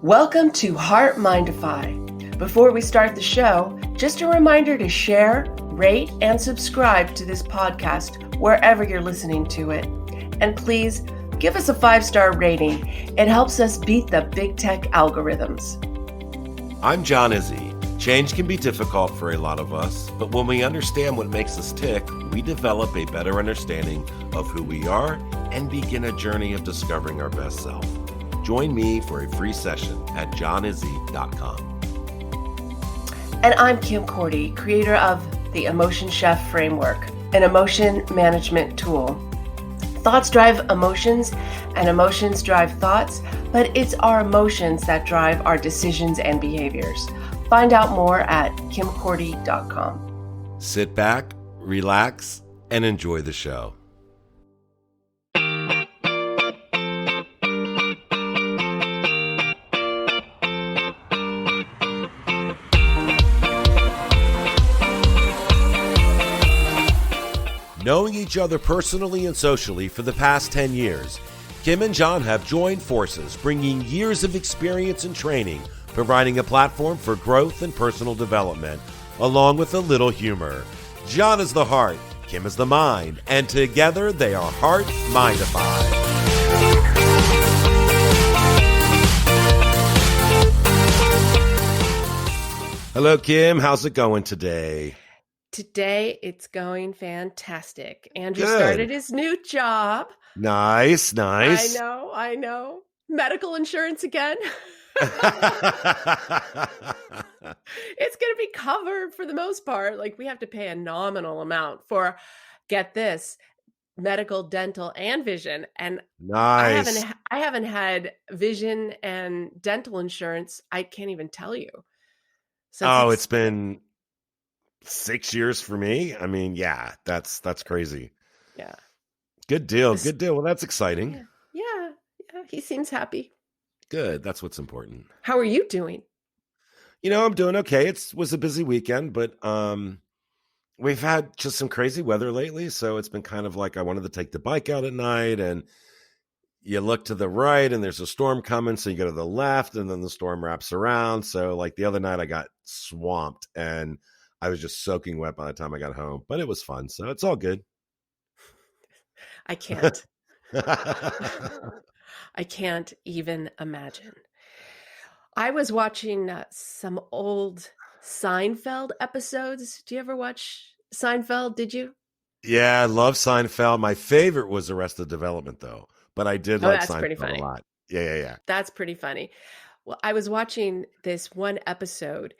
Welcome to HeartMind-ify. Before we start the show, just a reminder to share, rate, and subscribe to this podcast wherever you're listening to it. And please give us a 5-star rating. It helps us beat the big tech algorithms. I'm John Izzy. Change can be difficult for a lot of us, but when we understand what makes us tick, we develop a better understanding of who we are and begin a journey of discovering our best self. Join me for a free session at johnizzy.com. And I'm Kim Cordy, creator of the Emotion Chef Framework, an emotion management tool. Thoughts drive emotions, and emotions drive thoughts, but it's our emotions that drive our decisions and behaviors. Find out more at kimcordy.com. Sit back, relax, and enjoy the show. Knowing each other personally and socially for the past 10 years, Kim and John have joined forces, bringing years of experience and training, providing a platform for growth and personal development, along with a little humor. John is the heart, Kim is the mind, and together they are HeartMind-ify. Hello, Kim. How's it going today? Today, it's going fantastic. Andrew Good. started his new job. Nice. I know. Medical insurance again. It's going to be covered for the most part. Like, we have to pay a nominal amount for, get this, medical, dental, and vision. And Nice. I haven't had vision and dental insurance. I can't even tell you. So It's been 6 years for me. I mean, yeah, that's crazy. Yeah. Good deal. Well, that's exciting. Yeah. He seems happy. Good. That's what's important. How are you doing? I'm doing okay. It was a busy weekend, but we've had just some crazy weather lately. So it's been kind of like I wanted to take the bike out at night, and you look to the right and there's a storm coming. So you go to the left and then the storm wraps around. So like the other night I got swamped and I was just soaking wet by the time I got home, but it was fun. So it's all good. I can't. I can't even imagine. I was watching some old Seinfeld episodes. Do you ever watch Seinfeld? Did you? Yeah, I love Seinfeld. My favorite was Arrested Development, though. But I did like that's pretty Seinfeld funny. a lot. Yeah. That's pretty funny. Well, I was watching this one episode,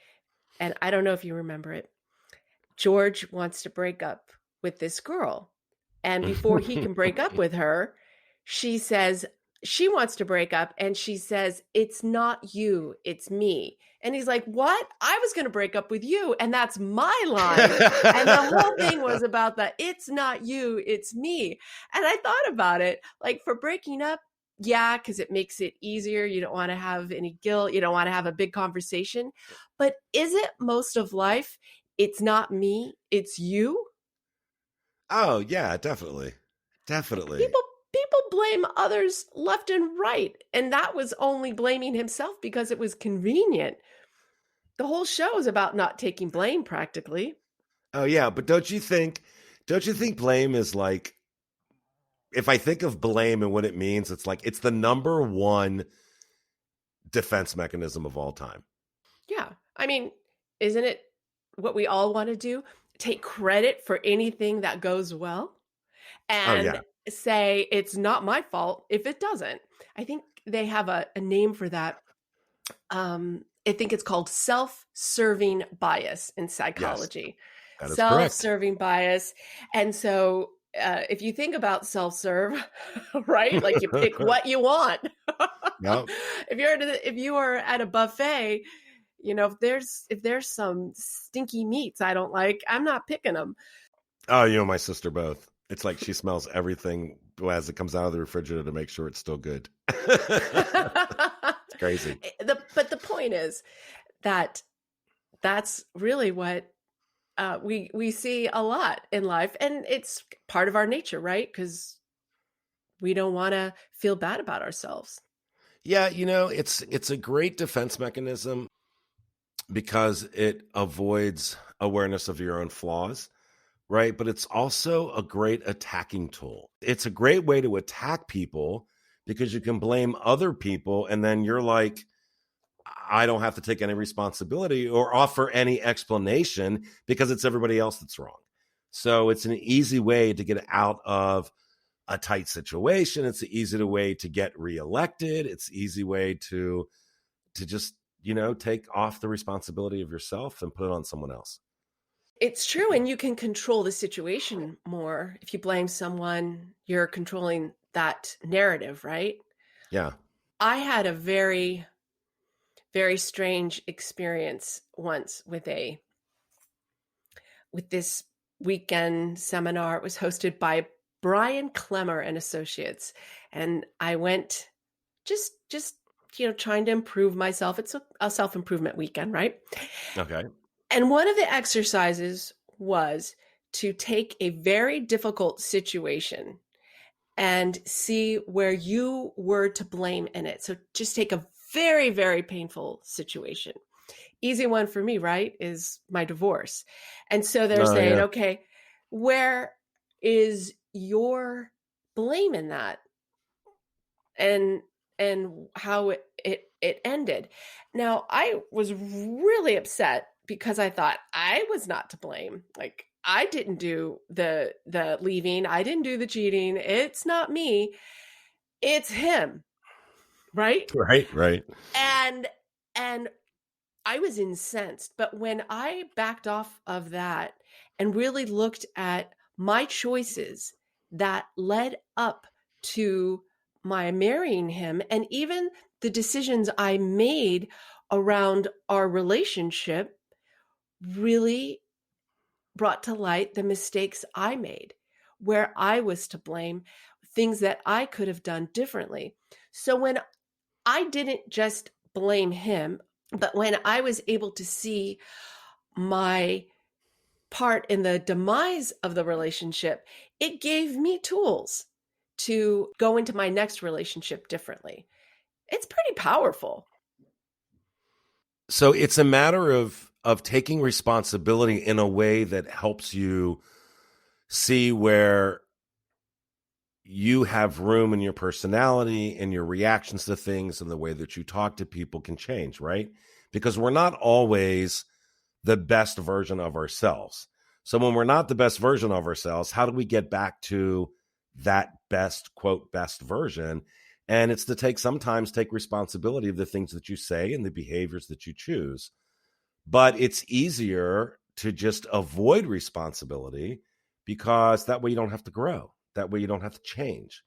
and I don't know if you remember it. George wants to break up with this girl. And before he can break up with her, she says she wants to break up. And she says, "It's not you, it's me." And he's like, "What? I was going to break up with you. And that's my line." And the whole thing was about the "it's not you, it's me." And I thought about it, like, for breaking up, yeah, because it makes it easier. You don't want to have any guilt. You don't want to have a big conversation. But is it most of life? It's not me, it's you. Oh, yeah, definitely. People blame others left and right. And that was only blaming himself because it was convenient. The whole show is about not taking blame practically. Oh, yeah. But don't you think blame is like, if I think of blame and what it means, it's like it's the number one defense mechanism of all time. Yeah. I mean, isn't it what we all want to do? Take credit for anything that goes well and say it's not my fault if it doesn't. I think they have a name for that. I think it's called self-serving bias in psychology. Yes, that is self-serving bias. And so if you think about self-serve, right? Like you pick what you want. Yep. If you are at a buffet, if there's some stinky meats I don't like, I'm not picking them. Oh, you and my sister both. It's like she smells everything as it comes out of the refrigerator to make sure it's still good. It's crazy. But the point is that that's really what we see a lot in life, and it's part of our nature, right? Because we don't want to feel bad about ourselves. Yeah, it's a great defense mechanism because it avoids awareness of your own flaws, right? But it's also a great attacking tool. It's a great way to attack people because you can blame other people and then you're like, I don't have to take any responsibility or offer any explanation because it's everybody else that's wrong. So it's an easy way to get out of a tight situation. It's an easy way to get reelected. It's an easy way to just, take off the responsibility of yourself and put it on someone else. It's true, and you can control the situation more. If you blame someone, you're controlling that narrative, right? Yeah. I had a very, very strange experience once with this weekend seminar. It was hosted by Brian Clemmer and Associates, and I went just trying to improve myself. It's a self-improvement weekend, right? Okay. And one of the exercises was to take a very difficult situation and see where you were to blame in it. So just take a very, very painful situation. Easy one for me, right, is my divorce. And so they're Oh, saying, yeah. okay, where is your blame in that? And how it ended. Now, I was really upset because I thought I was not to blame. Like, I didn't do the leaving, I didn't do the cheating. It's not me. It's him, right? Right, right. And and I was incensed. But when I backed off of that and really looked at my choices that led up to my marrying him, and even the decisions I made around our relationship, really brought to light the mistakes I made, where I was to blame, things that I could have done differently. So when I didn't just blame him, but when I was able to see my part in the demise of the relationship, it gave me tools to go into my next relationship differently. It's pretty powerful. So it's a matter of taking responsibility in a way that helps you see where you have room in your personality and your reactions to things and the way that you talk to people can change, right? Because we're not always the best version of ourselves. So when we're not the best version of ourselves, how do we get back to that best, quote, best version? And it's to sometimes take responsibility of the things that you say and the behaviors that you choose. But it's easier to just avoid responsibility because that way you don't have to grow. That way you don't have to change.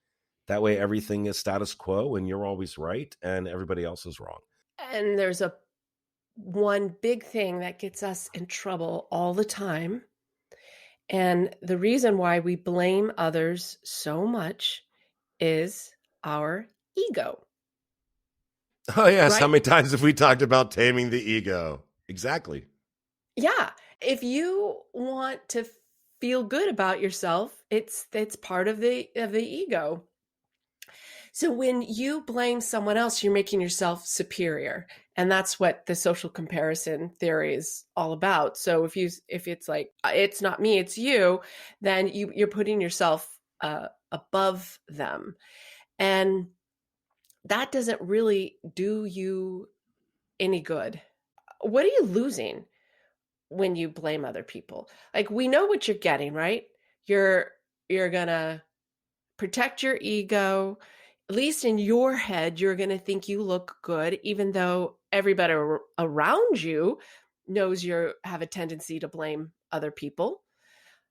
That way everything is status quo and you're always right and everybody else is wrong. And there's one big thing that gets us in trouble all the time. And the reason why we blame others so much is our ego, Oh, yes. How right? many times have we talked about taming the ego? Exactly. Yeah. If you want to feel good about yourself, it's part of the ego. So when you blame someone else, you're making yourself superior. And that's what the social comparison theory is all about. So if it's like it's not me, it's you, then you're putting yourself above them. And that doesn't really do you any good. What are you losing when you blame other people? Like, we know what you're getting, right? You're going to protect your ego. At least in your head, you're going to think you look good, even though everybody around you knows you have a tendency to blame other people.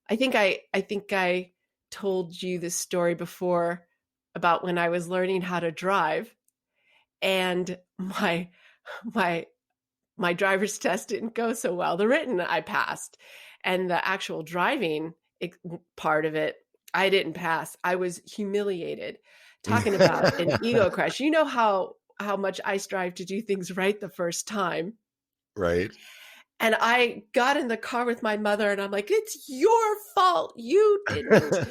I think I told you this story before about when I was learning how to drive, and my my driver's test didn't go so well. The written I passed, and the actual driving part of it, I didn't pass. I was humiliated. Talking about an ego crush. You know how much I strive to do things right the first time. Right. And I got in the car with my mother and I'm like, it's your fault. You didn't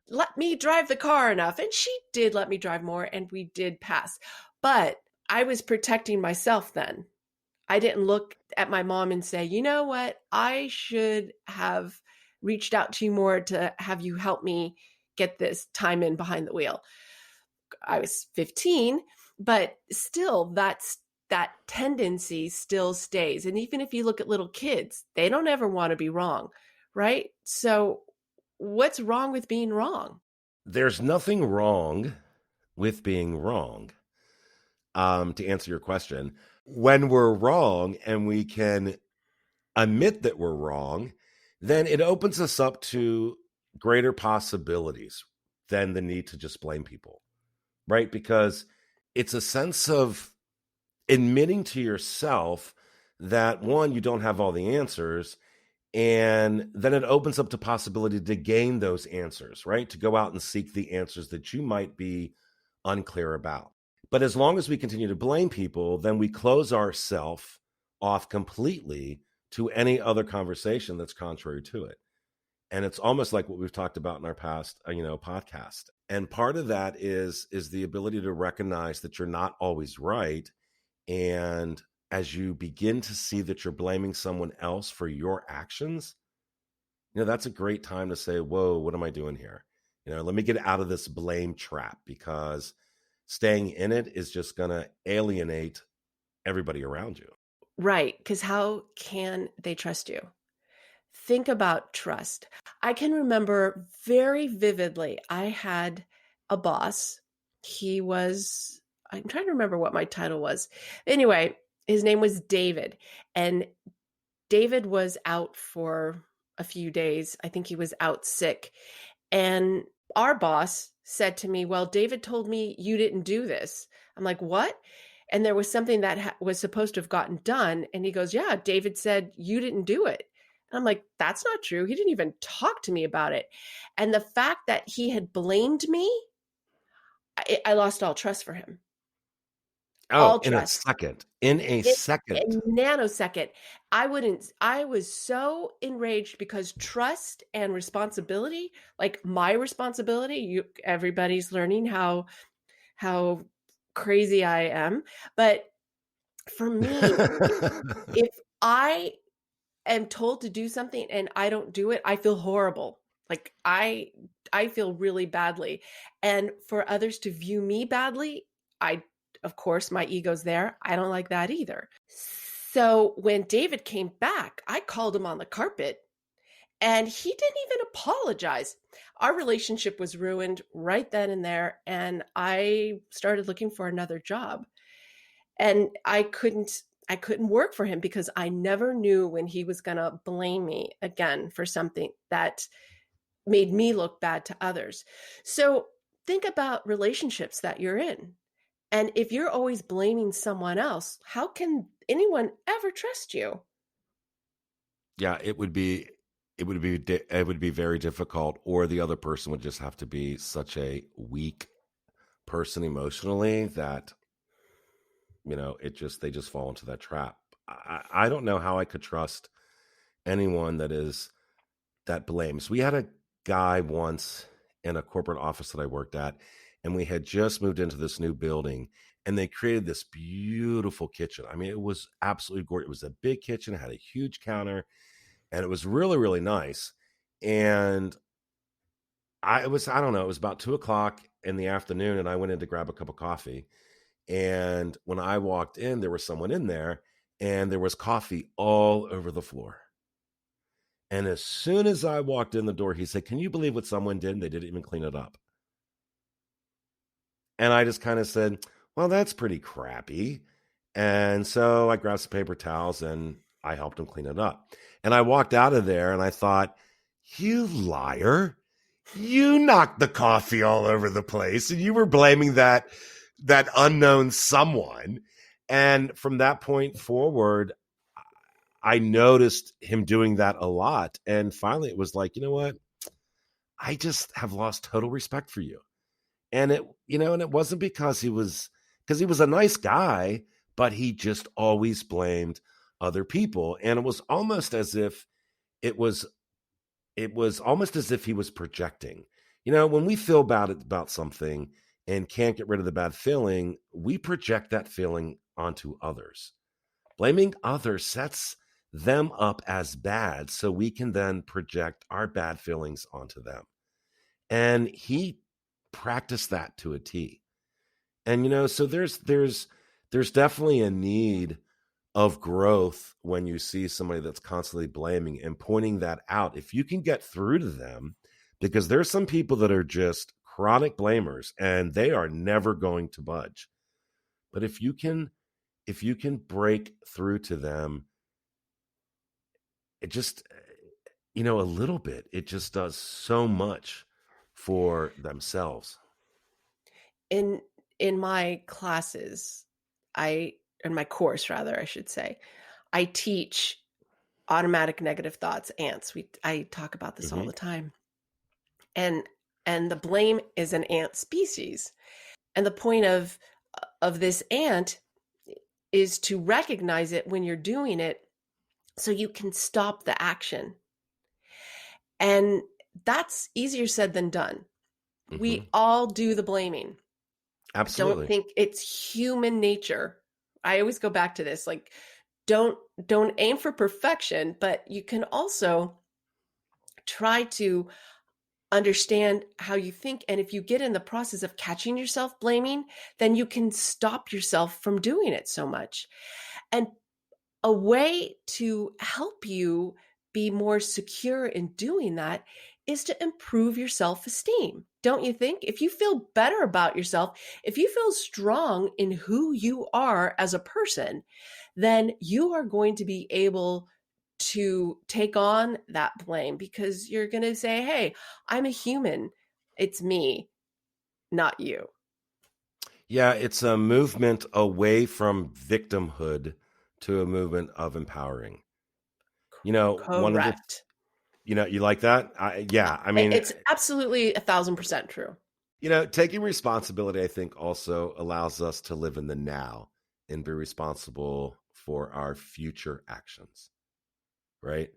let me drive the car enough. And she did let me drive more and we did pass. But I was protecting myself then. I didn't look at my mom and say, you know what? I should have reached out to you more to have you help me get this time in behind the wheel. I was 15, but still that tendency still stays. And even if you look at little kids, they don't ever want to be wrong, right? So what's wrong with being wrong? There's nothing wrong with being wrong. To answer your question, when we're wrong and we can admit that we're wrong, then it opens us up to greater possibilities than the need to just blame people, right? Because it's a sense of admitting to yourself that, one, you don't have all the answers, and then it opens up the possibility to gain those answers, right? To go out and seek the answers that you might be unclear about. But as long as we continue to blame people, then we close ourselves off completely to any other conversation that's contrary to it. And it's almost like what we've talked about in our past, podcast. And part of that is the ability to recognize that you're not always right. And as you begin to see that you're blaming someone else for your actions, that's a great time to say, whoa, what am I doing here? Let me get out of this blame trap, because staying in it is just going to alienate everybody around you. Right. Because how can they trust you? Think about trust. I can remember very vividly, I had a boss. I'm trying to remember what my title was. Anyway, his name was David. And David was out for a few days. I think he was out sick. And our boss said to me, well, David told me you didn't do this. I'm like, what? And there was something that was supposed to have gotten done. And he goes, yeah, David said you didn't do it. And I'm like, that's not true. He didn't even talk to me about it. And the fact that he had blamed me, I lost all trust for him. Oh, All in a trust. second. In a second. A nanosecond. I was so enraged because trust and responsibility, like my responsibility, everybody's learning how crazy I am. But for me, if I am told to do something and I don't do it, I feel horrible. Like I feel really badly. And for others to view me badly, of course my ego's there. I don't like that either. So when David came back, I called him on the carpet and he didn't even apologize. Our relationship was ruined right then and there, and I started looking for another job. And I couldn't work for him because I never knew when he was going to blame me again for something that made me look bad to others. So think about relationships that you're in. And if you're always blaming someone else, how can anyone ever trust you? Yeah, it would be very difficult, or the other person would just have to be such a weak person emotionally that they just fall into that trap. I don't know how I could trust anyone that blames. We had a guy once in a corporate office that I worked at, and we had just moved into this new building, and they created this beautiful kitchen. I mean, it was absolutely gorgeous. It was a big kitchen, it had a huge counter, and it was really, really nice. And I don't know, it was about 2:00 in the afternoon, and I went in to grab a cup of coffee. And when I walked in, there was someone in there, and there was coffee all over the floor. And as soon as I walked in the door, he said, "Can you believe what someone did? They didn't even clean it up." And I just kind of said, well, that's pretty crappy. And so I grabbed some paper towels and I helped him clean it up. And I walked out of there and I thought, you liar. You knocked the coffee all over the place and you were blaming that unknown someone. And from that point forward, I noticed him doing that a lot. And finally it was like, you know what? I just have lost total respect for you. And it wasn't because he was a nice guy, but he just always blamed other people. And it was almost as if it was almost as if he was projecting. When we feel bad about something, and can't get rid of the bad feeling, we project that feeling onto others. Blaming others sets them up as bad, so we can then project our bad feelings onto them. And he practiced that to a T. And so there's definitely a need of growth when you see somebody that's constantly blaming and pointing that out. If you can get through to them, because there's some people that are just chronic blamers and they are never going to budge. But if you can break through to them, it just, a little bit, it just does so much for themselves. In my classes, in my course rather, I should say, I teach automatic negative thoughts, ants. I talk about this all the time. And the blame is an ant species. And the point of this ant is to recognize it when you're doing it so you can stop the action. And that's easier said than done. We all do the blaming. Absolutely. Don't think it's human nature. I always go back to this, like, don't aim for perfection, but you can also try to understand how you think. And if you get in the process of catching yourself blaming, then you can stop yourself from doing it so much. And a way to help you be more secure in doing that is to improve your self-esteem. Don't you think? If you feel better about yourself, if you feel strong in who you are as a person, then you are going to be able to take on that blame, because you're going to say, hey, I'm a human. It's me, not you. Yeah, it's a movement away from victimhood to a movement of empowering. One of the, Correct. you like that? I mean, It's absolutely 1,000% true. taking responsibility, I think, also allows us to live in the now and be responsible for our future actions, right?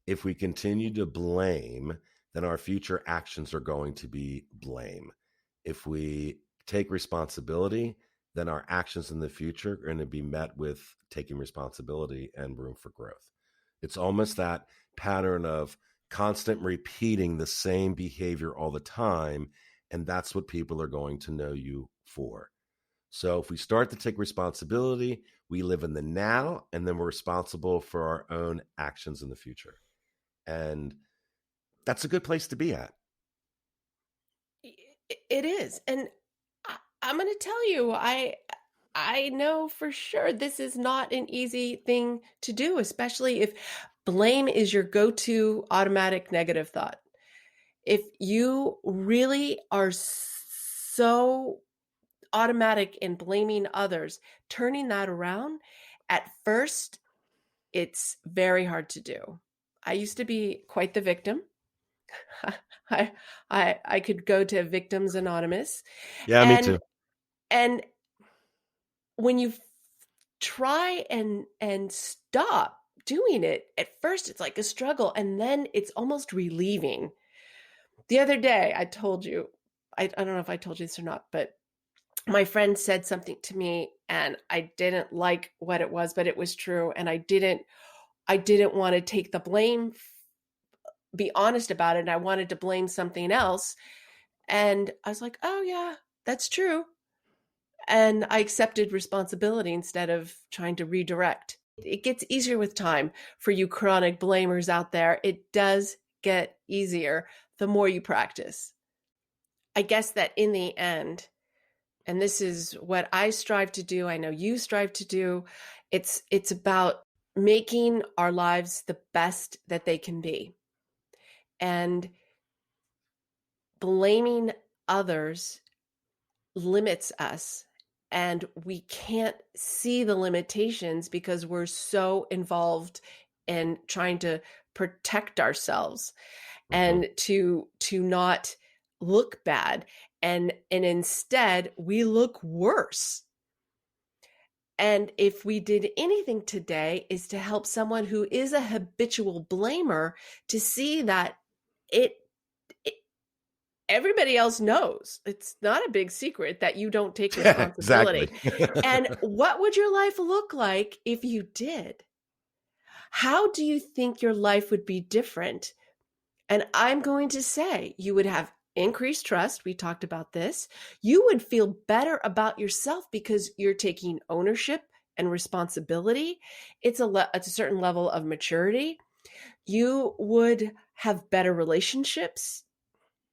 If we continue to blame, then our future actions are going to be blame. If we take responsibility, then our actions in the future are going to be met with taking responsibility and room for growth. It's almost that pattern of constant repeating the same behavior all the time. And that's what people are going to know you for. So if we start to take responsibility, we live in the now, and then we're responsible for our own actions in the future. And that's a good place to be at. It is. And I'm going to tell you, I know for sure this is not an easy thing to do, especially if blame is your go-to automatic negative thought. If you really are so automatic in blaming others, turning that around, at first, it's very hard to do. I used to be quite the victim. I could go to Victims Anonymous. Yeah, me too. And when you try and stop doing it, at first it's like a struggle, and then it's almost relieving. The other day, I told you, I don't know if I told you this or not, but my friend said something to me and I didn't like what it was, but it was true. And I didn't want to take the blame, be honest about it. And I wanted to blame something else. And I was like, oh yeah, that's true. And I accepted responsibility instead of trying to redirect. It gets easier with time for you chronic blamers out there. It does get easier the more you practice. I guess that in the end, and this is what I strive to do, I know you strive to do, it's about making our lives the best that they can be. And blaming others limits us, and we can't see the limitations because we're so involved in trying to protect ourselves and to not look bad, and instead we look worse. And if we did anything today is to help someone who is a habitual blamer to see that it everybody else knows. It's not a big secret that you don't take Exactly. responsibility. And what would your life look like if you did? How do you think your life would be different? And I'm going to say you would have increased trust. We talked about this. You would feel better about yourself because you're taking ownership and responsibility. It's a certain level of maturity. You would have better relationships,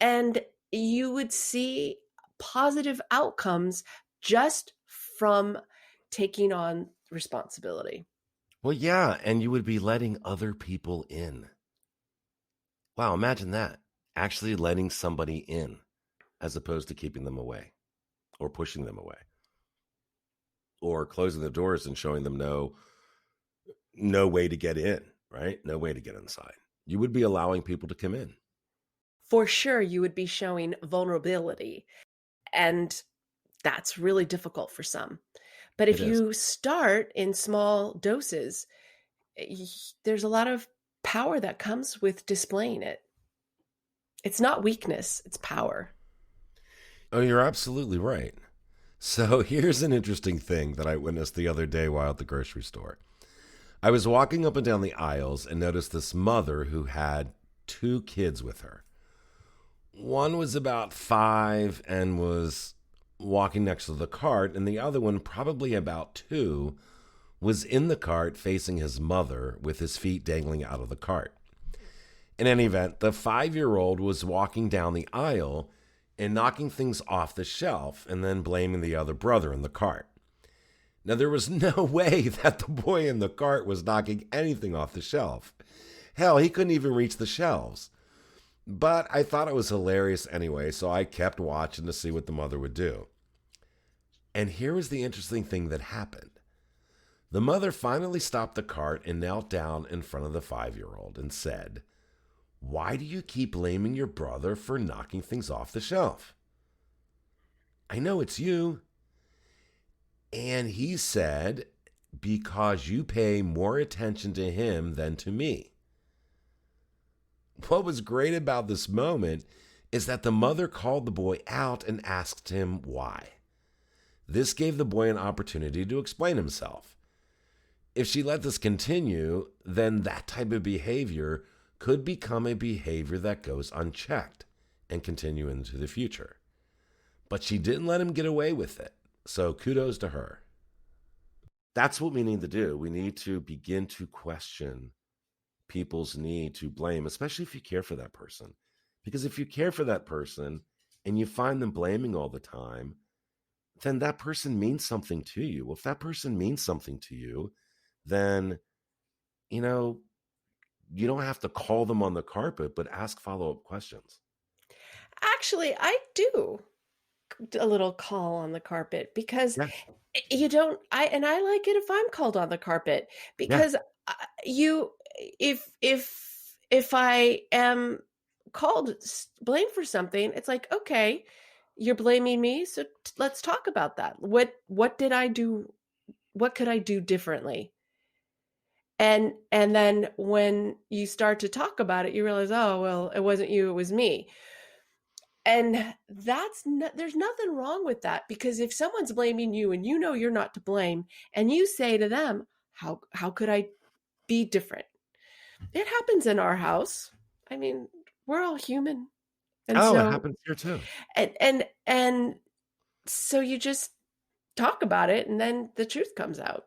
and you would see positive outcomes just from taking on responsibility. Well, yeah, and you would be letting other people in. Wow, imagine that. Actually letting somebody in as opposed to keeping them away or pushing them away or closing the doors and showing them no way to get in, right? No way to get inside. You would be allowing people to come in. For sure, you would be showing vulnerability, and that's really difficult for some. But if It is. you start in small doses, there's a lot of power that comes with displaying it. It's not weakness, it's power. Oh, you're absolutely right. So here's an interesting thing that I witnessed the other day while at the grocery store. I was walking up and down the aisles and noticed this mother who had two kids with her. One was about 5 and was walking next to the cart, and the other one, probably about 2, was in the cart facing his mother with his feet dangling out of the cart. In any event, the 5-year-old was walking down the aisle and knocking things off the shelf and then blaming the other brother in the cart. Now, there was no way that the boy in the cart was knocking anything off the shelf. Hell, he couldn't even reach the shelves. But I thought it was hilarious anyway, so I kept watching to see what the mother would do. And here was the interesting thing that happened. The mother finally stopped the cart and knelt down in front of the 5-year-old and said, "Why do you keep blaming your brother for knocking things off the shelf? I know it's you." And he said, "Because you pay more attention to him than to me." What was great about this moment is that the mother called the boy out and asked him why. This gave the boy an opportunity to explain himself. If she let this continue, then that type of behavior could become a behavior that goes unchecked and continue into the future. But she didn't let him get away with it, so kudos to her. That's what we need to do. We need to begin to question people's need to blame, especially if you care for that person. Because if you care for that person and you find them blaming all the time, then that person means something to you. Well, if that person means something to you, then, you don't have to call them on the carpet, but ask follow-up questions. Actually, I do a little call on the carpet because Yeah, I like it if I'm called on the carpet yeah. because you if I am called blamed for something, it's like, okay, you're blaming me, so let's talk about that. What did I do? What could I do differently? And then when you start to talk about it, you realize, oh, well, it wasn't you, it was me. And there's nothing wrong with that, because if someone's blaming you and you know you're not to blame, and you say to them, how could I be different? It happens in our house. I mean, we're all human. And Oh, it so happens here too. and so you just talk about it, and then the truth comes out.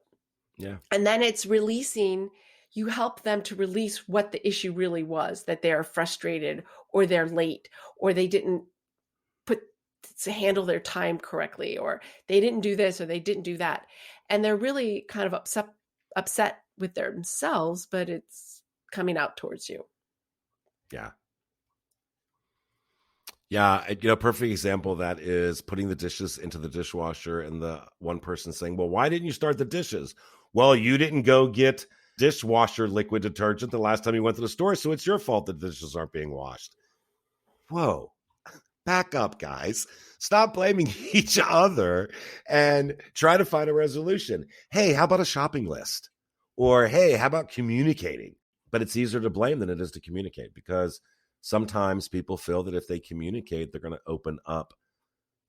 Yeah. And then it's releasing, you help them to release what the issue really was, that they're frustrated or they're late or they didn't put to handle their time correctly, or they didn't do this or they didn't do that. And they're really kind of upset with themselves, but it's coming out towards you. Yeah. Yeah, perfect example of that is putting the dishes into the dishwasher and the one person saying, "Well, why didn't you start the dishes?" "Well, you didn't go get dishwasher liquid detergent the last time you went to the store, so it's your fault that the dishes aren't being washed." Whoa, back up, guys. Stop blaming each other and try to find a resolution. Hey, how about a shopping list? Or hey, how about communicating? But it's easier to blame than it is to communicate, because sometimes people feel that if they communicate, they're going to open up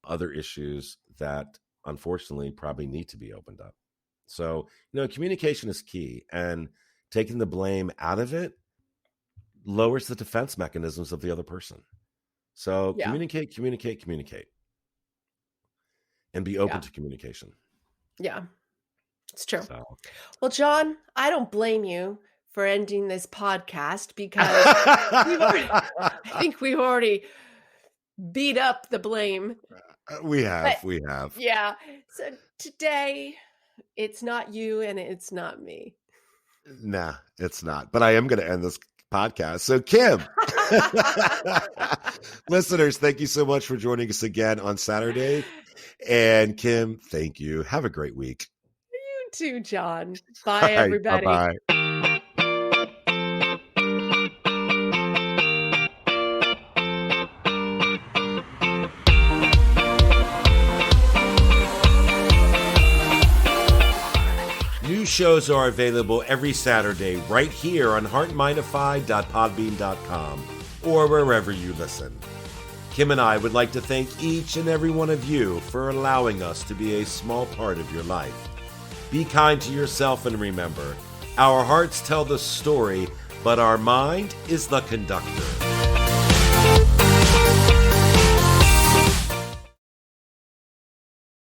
other issues that unfortunately probably need to be opened up. So, communication is key, and taking the blame out of it lowers the defense mechanisms of the other person. So communicate, and be open to communication. Yeah, it's true. So. Well, John, I don't blame you for ending this podcast because I think we've already beat up the blame. We have. Yeah. So today, it's not you and it's not me. Nah, it's not. But I am going to end this podcast. So, Kim, listeners, thank you so much for joining us again on Saturday. And Kim, thank you. Have a great week. You too, John. Bye, everybody. Bye-bye. New shows are available every Saturday right here on HeartMind-ify.podbean.com or wherever you listen. Kim and I would like to thank each and every one of you for allowing us to be a small part of your life. Be kind to yourself and remember, our hearts tell the story, but our mind is the conductor.